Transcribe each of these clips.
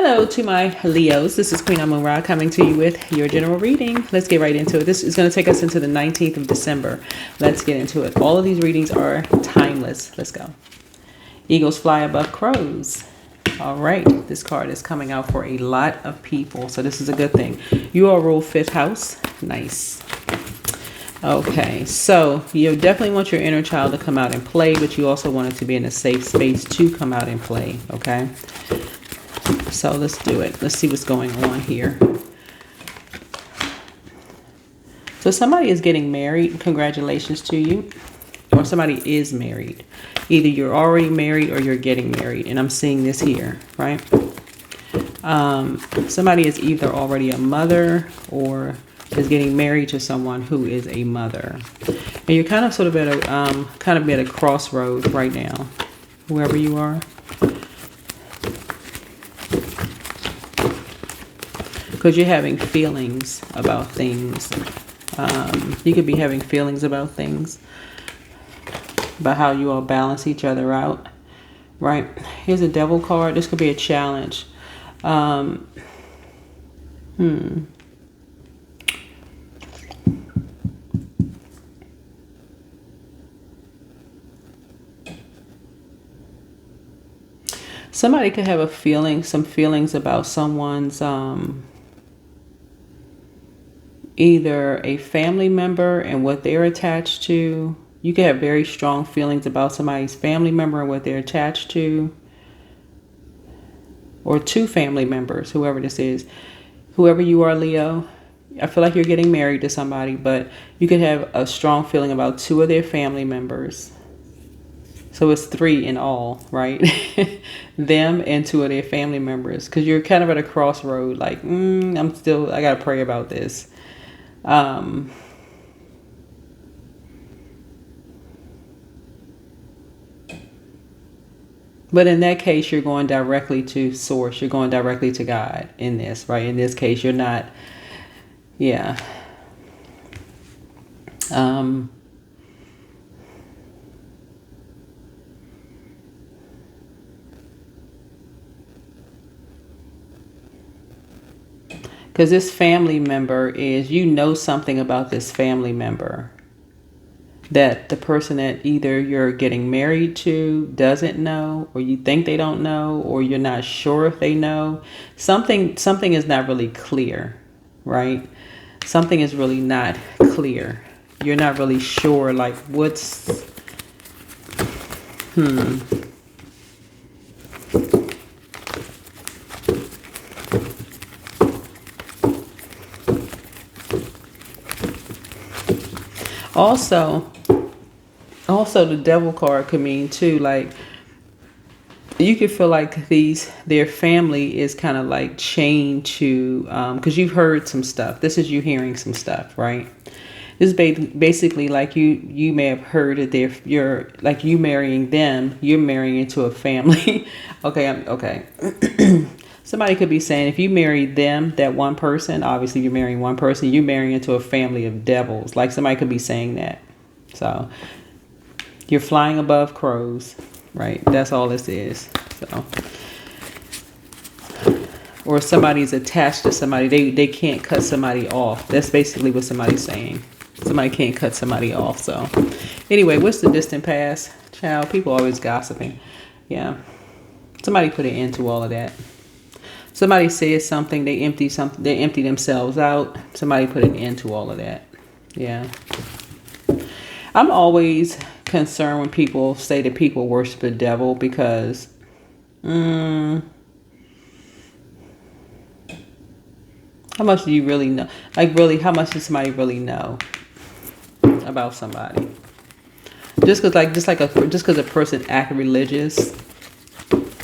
Hello to my Leos. This is Queen Amun-Ra coming to you with your general reading. Let's get right into it. This is going to take us into the 19th of December. Let's get into it. All of these readings are timeless. Let's go. Eagles fly above crows. All right. This card is coming out for a lot of people, so this is a good thing. You all rule 5th house. Nice. Okay, so you definitely want your inner child to come out and play, but you also want it to be in a safe space to come out and play, okay? So let's do it. Let's see what's going on here. So somebody is getting married. Congratulations to you. Or somebody is married. Either you're already married or you're getting married. And I'm seeing this here, right? Somebody is either already a mother or is getting married to someone who is a mother. And you're kind of sort of at a crossroad right now, whoever you are. Because you're having feelings about things. You could be having feelings about things. About how you all balance each other out. Right? Here's a devil card. This could be a challenge. Somebody could have some feelings about someone's, either a family member and what they're attached to. You could have very strong feelings about somebody's family member and what they're attached to. Or two family members, whoever this is. Whoever you are, Leo. I feel like you're getting married to somebody, but you could have a strong feeling about two of their family members. So it's 3 in all, right? Them and 2 of their family members. Because you're kind of at a crossroad. Like, I got to pray about this. But in that case, you're going directly to source. You're going directly to God in this, right? In this case, you're not, yeah. Because this family member is, you know something about this family member that the person that either you're getting married to doesn't know, or you think they don't know, or you're not sure if they know. Something is not really clear, right? Something is really not clear. You're not really sure, like what's, Also, the devil card could mean too, like, you could feel like their family is kind of like chained to, because you've heard some stuff. This is you hearing some stuff, right? This is basically like you may have heard that you're like you marrying them, you're marrying into a family. Okay. Somebody could be saying if you marry them, that one person, obviously you're marrying one person, you're marrying into a family of devils. Like somebody could be saying that. So you're flying above crows, right? That's all this is. So, or somebody's attached to somebody. They can't cut somebody off. That's basically what somebody's saying. Somebody can't cut somebody off. So anyway, what's the distant past? Child, people always gossiping. Yeah. Somebody put an end to all of that. Somebody says something, they empty themselves out. Somebody put an end to all of that. Yeah. I'm always concerned when people say that people worship the devil because how much do you really know? Like really, how much does somebody really know about somebody? Just because a person acts religious,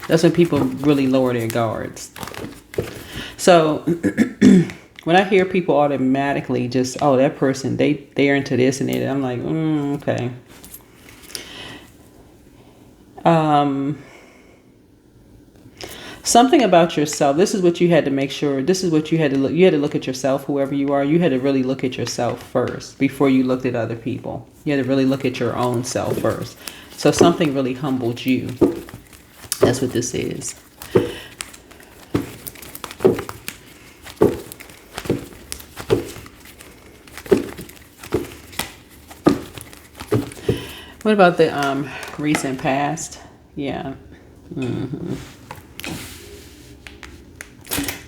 that's when people really lower their guards. So when I hear people automatically just, oh, that person, they're into this and that, I'm like, okay. Something about yourself. This is what you had to make sure. This is what you had to look. You had to look at yourself, whoever you are. You had to really look at yourself first before you looked at other people. You had to really look at your own self first. So something really humbled you. That's what this is. What about the recent past? Yeah.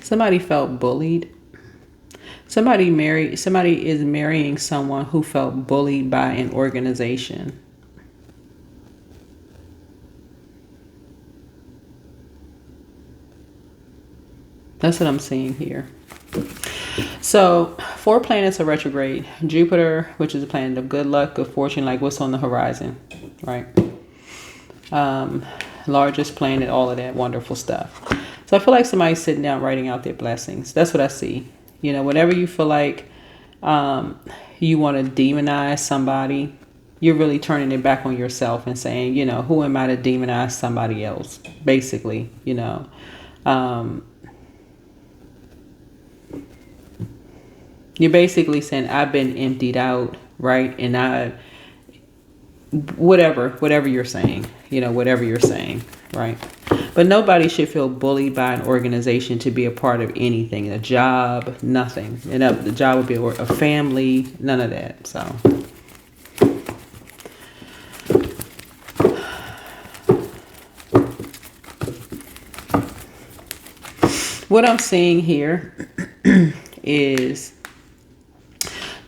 Somebody felt bullied. Somebody is marrying someone who felt bullied by an organization. That's what I'm seeing here. So 4 planets are retrograde. Jupiter, which is a planet of good luck, good fortune, like what's on the horizon, right? Largest planet, all of that wonderful stuff. So I feel like somebody's sitting down writing out their blessings. That's what I see. Whenever you feel like you want to demonize somebody, you're really turning it back on yourself and saying, who am I to demonize somebody else? Basically, you're basically saying I've been emptied out, right? And whatever you're saying, whatever you're saying, right? But nobody should feel bullied by an organization to be a part of anything, a job, nothing. And the job would be a family, none of that. So what I'm seeing here is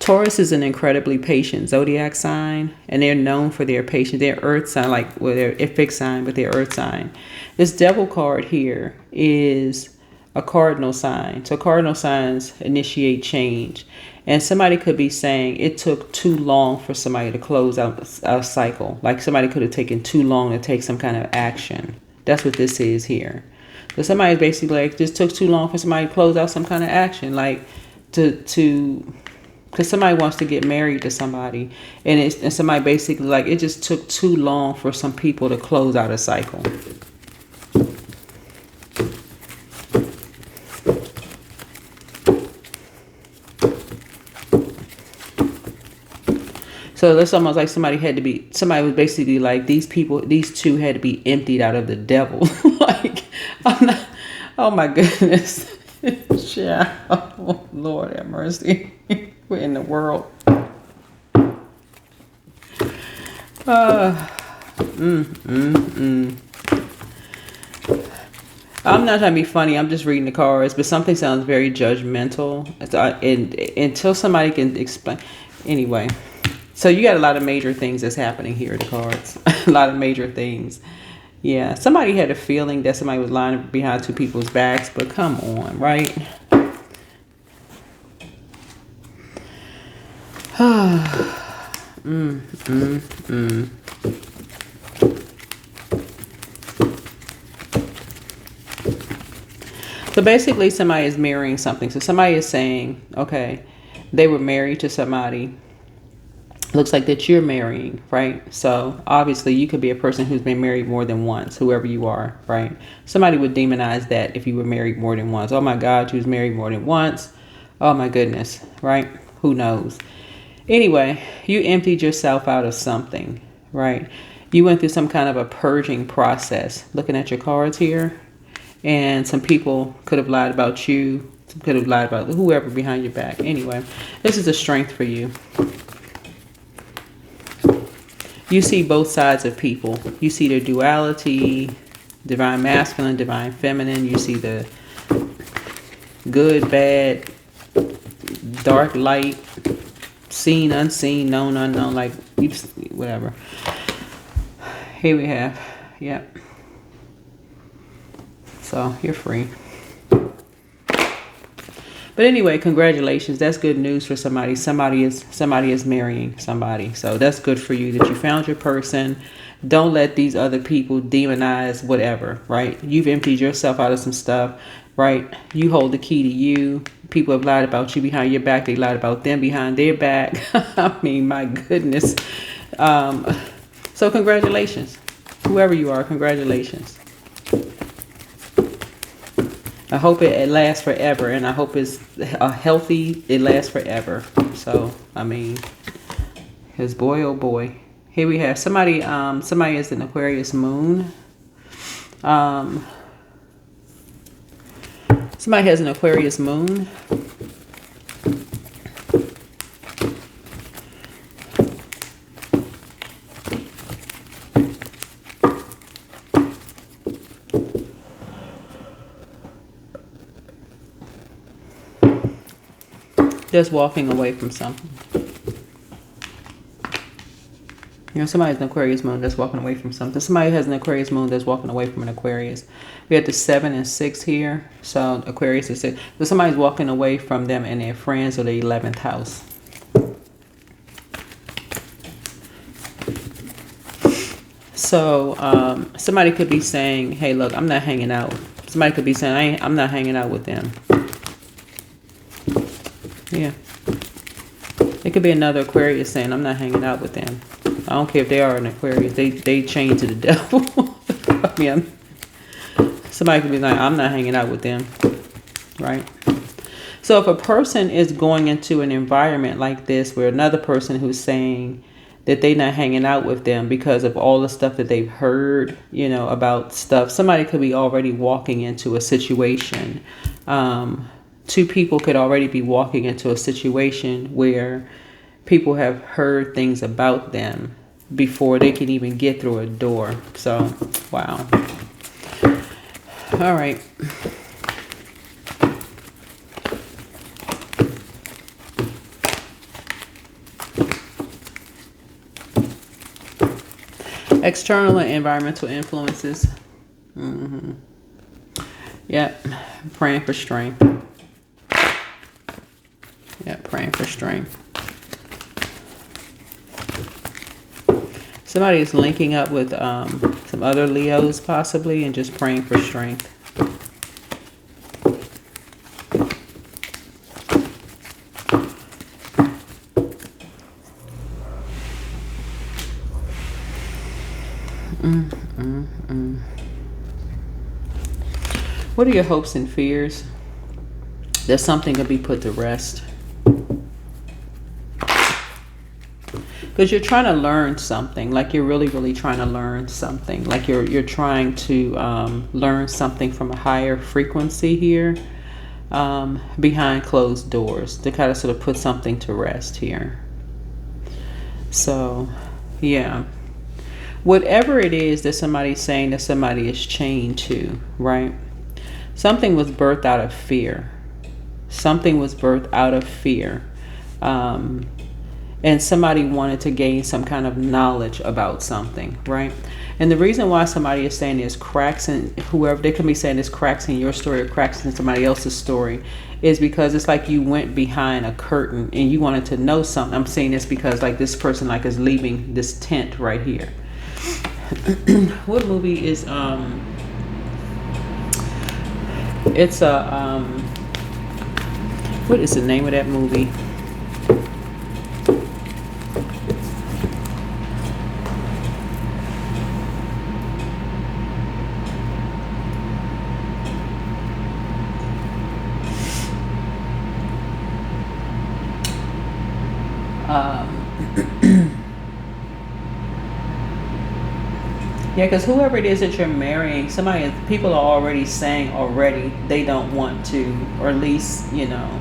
Taurus is an incredibly patient zodiac sign, and they're known for their patience. They're earth sign, they're a fixed sign, but they're earth sign. This devil card here is a cardinal sign. So cardinal signs initiate change. And somebody could be saying it took too long for somebody to close out a cycle. Like somebody could have taken too long to take some kind of action. That's what this is here. So somebody's basically like, just took too long for somebody to close out some kind of action. Like because somebody wants to get married to somebody, and somebody basically like it just took too long for some people to close out a cycle. So that's almost like somebody was basically like these two had to be emptied out of the devil. Like, oh my goodness. Yeah. Oh, Lord have mercy. What in the world? I'm not trying to be funny. I'm just reading the cards, but something sounds very judgmental. And until somebody can explain. Anyway, so you got a lot of major things that's happening here, the cards. A lot of major things. Yeah, somebody had a feeling that somebody was lying behind 2 people's backs, but come on, right? So basically somebody is mirroring something. So somebody is saying, okay, they were married to somebody. Looks like that you're marrying, right? So obviously you could be a person who's been married more than once, whoever you are, right? Somebody would demonize that if you were married more than once. Oh my God, you was married more than once. Oh my goodness, right? Who knows? Anyway, you emptied yourself out of something, right? You went through some kind of a purging process. Looking at your cards here, and some people could have lied about you, could have lied about whoever behind your back. Anyway, this is a strength for you. You see both sides of people. You see their duality, divine masculine, divine feminine. You see the good, bad, dark, light, seen, unseen, known, unknown, like whatever. Here we have, yep. So you're free. But anyway, congratulations. That's good news for somebody. Somebody is marrying somebody. So that's good for you that you found your person. Don't let these other people demonize whatever, right? You've emptied yourself out of some stuff, right? You hold the key to you. People have lied about you behind your back. They lied about them behind their back. I mean, my goodness. So congratulations. Whoever you are, congratulations. I hope it lasts forever, and I hope it's healthy. It lasts forever. So, I mean, because boy, oh boy. Here we have somebody. Somebody is an Aquarius moon. Somebody has an Aquarius moon. Just walking away from something. You know, somebody has an Aquarius moon that's walking away from something. Somebody has an Aquarius moon that's walking away from an Aquarius. We had the 7 and 6 here. So Aquarius is 6. So somebody's walking away from them and their friends or the 11th house. So somebody could be saying, hey, look, I'm not hanging out. Somebody could be saying, I'm not hanging out with them. Yeah. It could be another Aquarius saying, I'm not hanging out with them. I don't care if they are an Aquarius. They chain to the devil. I mean, somebody could be like, I'm not hanging out with them. Right? So if a person is going into an environment like this where another person who's saying that they're not hanging out with them because of all the stuff that they've heard, you know, about stuff, somebody could be already walking into a situation. Two people could already be walking into a situation where people have heard things about them before they can even get through a door. So, wow. All right. External and environmental influences. Yep. Praying for strength. Yep. Praying for strength. Somebody is linking up with some other Leos possibly and just praying for strength. What are your hopes and fears? That something can be put to rest. Because you're trying to learn something, like you're really, really trying to learn something. Like you're trying to learn something from a higher frequency here, behind closed doors, to kind of sort of put something to rest here. So, yeah. Whatever it is that somebody's saying that somebody is chained to, right? Something was birthed out of fear. Something was birthed out of fear. And somebody wanted to gain some kind of knowledge about something, right? And the reason why somebody is saying there's cracks in whoever, they can be saying there's cracks in your story or cracks in somebody else's story, is because it's like you went behind a curtain and you wanted to know something. I'm saying this because like this person like is leaving this tent right here. What movie is it's a what is the name of that movie? Yeah, because whoever it is that you're marrying, people are already saying already they don't want to, or at least, you know,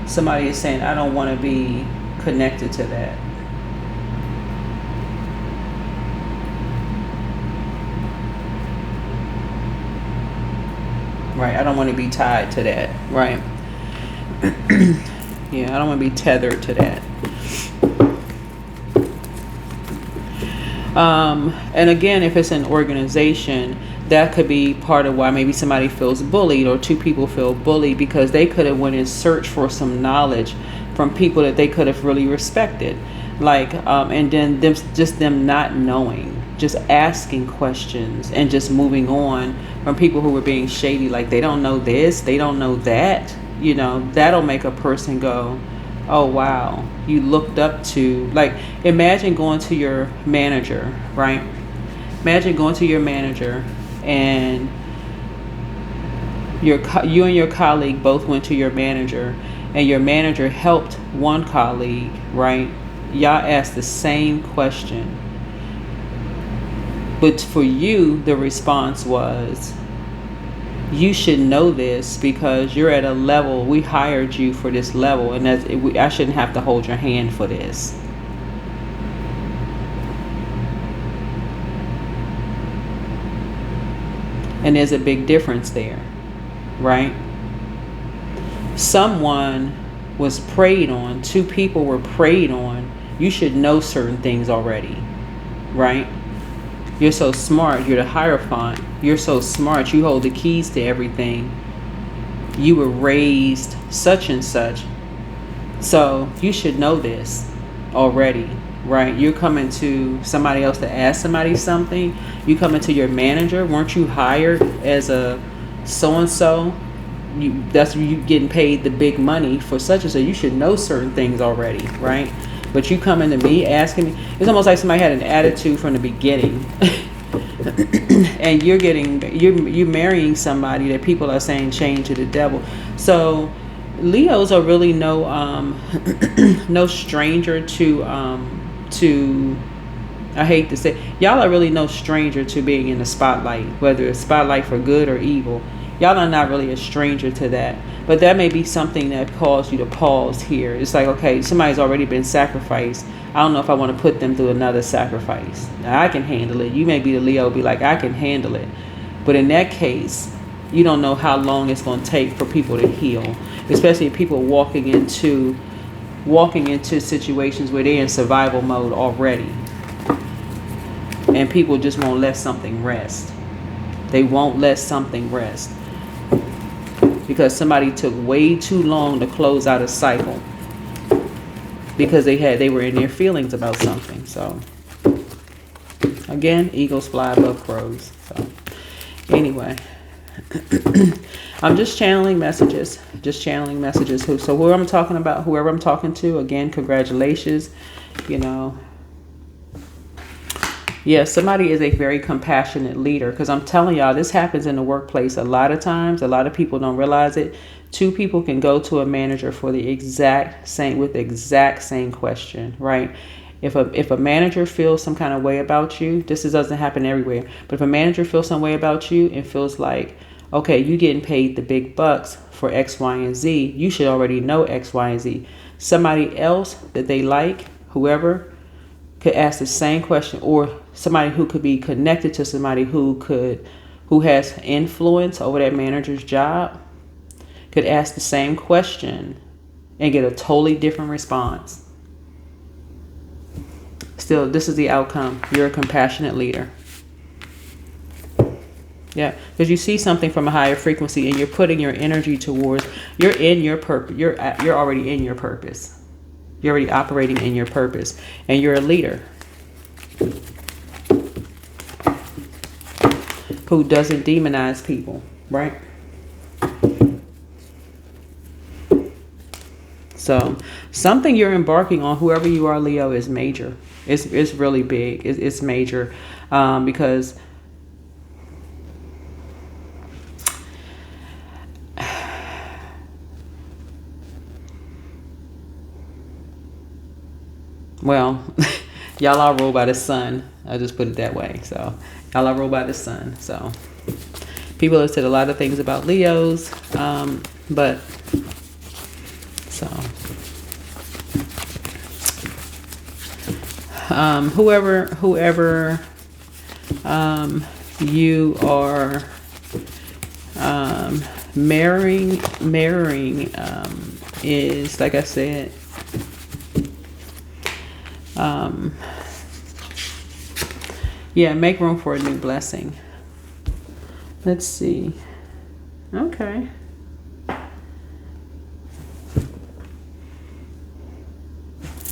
somebody is saying, I don't want to be connected to that. Right, I don't want to be tied to that, right? Yeah, I don't want to be tethered to that. And again, if it's an organization, that could be part of why maybe somebody feels bullied or two people feel bullied, because they could have went and searched for some knowledge from people that they could have really respected. Like, and then them not knowing, just asking questions and just moving on from people who were being shady. Like, they don't know this, they don't know that, you know, that'll make a person go, oh wow, you looked up to, like, imagine going to your manager, right? Imagine going to your manager and you and your colleague both went to your manager, and your manager helped one colleague, right? Y'all asked the same question, but for you the response was, you should know this because you're at a level, we hired you for this level, and I shouldn't have to hold your hand for this. And there's a big difference there, right? Someone was preyed on, two people were preyed on, you should know certain things already, right? You're so smart. You're the Hierophant. You're so smart. You hold the keys to everything. You were raised such and such. So you should know this already, right? You're coming to somebody else to ask somebody something. You coming to your manager. Weren't you hired as a so-and-so? That's you getting paid the big money for such and so. You should know certain things already, right? But you coming to me asking me, it's almost like somebody had an attitude from the beginning. And you're marrying somebody that people are saying chained to the devil. So Leos are really no stranger to I hate to say, y'all are really no stranger to being in the spotlight, whether it's spotlight for good or evil. Y'all are not really a stranger to that. But that may be something that caused you to pause here. It's like, okay, somebody's already been sacrificed. I don't know if I want to put them through another sacrifice. Now, I can handle it. You may be the Leo, be like, I can handle it. But in that case, you don't know how long it's going to take for people to heal. Especially if people walking into situations where they're in survival mode already. And people just won't let something rest. They won't let something rest. Because somebody took way too long to close out a cycle. Because they were in their feelings about something. So again, eagles fly above crows. So anyway, I'm just channeling messages. So whoever I'm talking to, again, congratulations. Yeah, somebody is a very compassionate leader, because I'm telling y'all, this happens in the workplace a lot of times. A lot of people don't realize it. Two people can go to a manager for the exact same question, right? If a manager feels some kind of way about you, doesn't happen everywhere, but if a manager feels some way about you and feels like, okay, you getting paid the big bucks for X, Y, and Z, you should already know X, Y, and Z. Somebody else that they like, whoever, could ask the same question, or somebody who could be connected to somebody who has influence over that manager's job could ask the same question and get a totally different response. Still, this is the outcome. You're a compassionate leader. Yeah, because you see something from a higher frequency and you're putting your energy towards, you're in your purpose. You're already in your purpose. You're already operating in your purpose, and you're a leader who doesn't demonize people, right? So something you're embarking on, whoever you are, Leo, is major. It's really big. It's major, because well, y'all are ruled by the sun. I'll just put it that way. So y'all are ruled by the sun. So people have said a lot of things about Leos, but so whoever you are marrying is, like I said, yeah, make room for a new blessing. Let's see. Okay.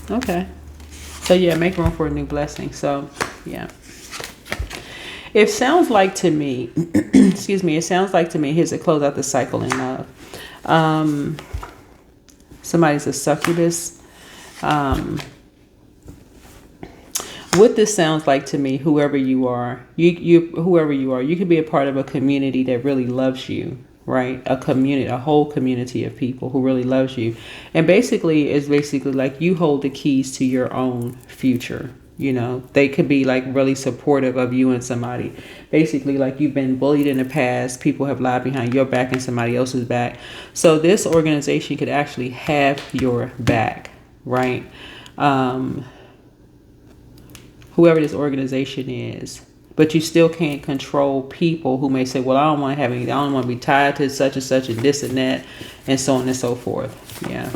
Okay. So yeah, make room for a new blessing. So yeah. It sounds like to me, excuse me, it sounds like to me, here's to close out the cycle in love. Somebody's a succubus. What this sounds like to me, whoever you are, whoever you are, you could be a part of a community that really loves you, right? A whole community of people who really loves you. And it's basically like you hold the keys to your own future. They could be like really supportive of you and somebody. Basically, like you've been bullied in the past. People have lied behind your back and somebody else's back. So this organization could actually have your back, right? Whoever this organization is. But you still can't control people who may say, well, I don't want to be tied to such and such and this and that and so on and so forth. Yeah.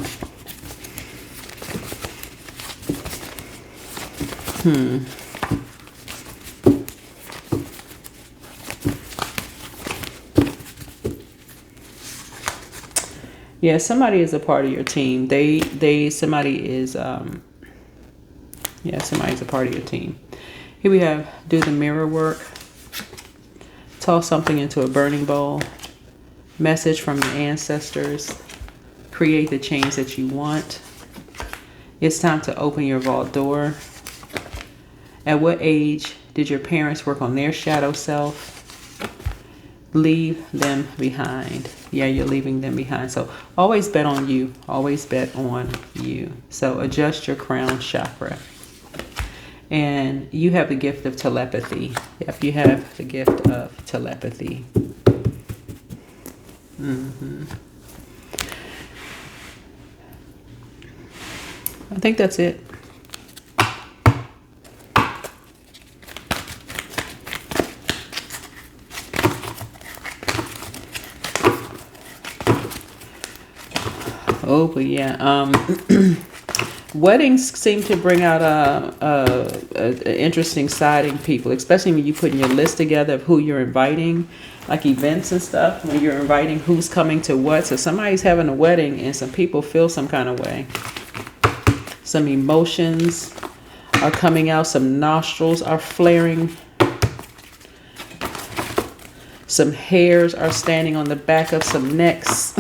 Yeah, somebody is a part of your team. Somebody is, yeah, somebody's a part of your team. Here we have do the mirror work. Toss something into a burning bowl. Message from your ancestors. Create the change that you want. It's time to open your vault door. At what age did your parents work on their shadow self? Leave them behind. Yeah, you're leaving them behind. So always bet on you. Always bet on you. So adjust your crown chakra. And you have the gift of telepathy. Yep, you have the gift of telepathy. I think that's it. Oh, but yeah, weddings seem to bring out a interesting side in people, especially when you put your list together of who you're inviting, like events and stuff. When you're inviting who's coming to what, so somebody's having a wedding and some people feel some kind of way. Some emotions are coming out. Some nostrils are flaring. Some hairs are standing on the back of some necks.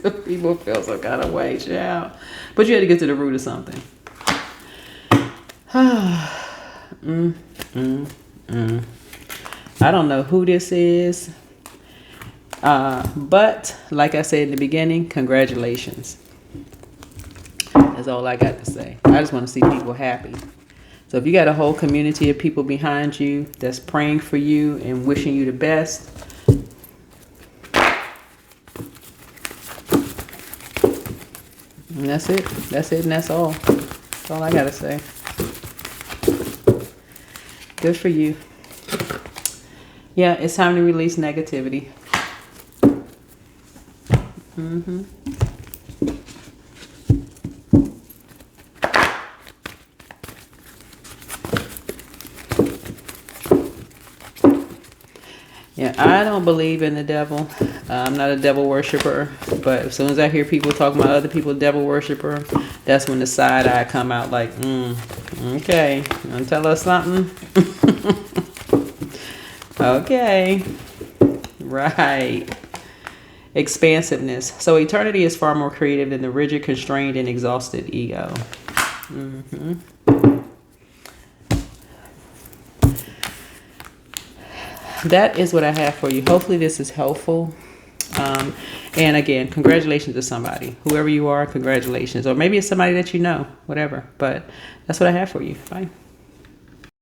Some people feel some kind of way, child. But you had to get to the root of something. I don't know who this is. But like I said in the beginning, congratulations. That's all I got to say. I just want to see people happy. So if you got a whole community of people behind you that's praying for you and wishing you the best, and that's it. That's it and that's all. That's all I got to say. Good for you. Yeah, it's time to release negativity. Yeah, I don't believe in the devil. I'm not a devil worshiper, but as soon as I hear people talking about other people devil worshiper, that's when the side eye come out like, okay, you want to tell us something? Okay, right. Expansiveness. So eternity is far more creative than the rigid, constrained, and exhausted ego. That is what I have for you. Hopefully this is helpful. And again, congratulations to somebody. Whoever you are, congratulations. Or maybe it's somebody that you know, whatever. But that's what I have for you. Bye.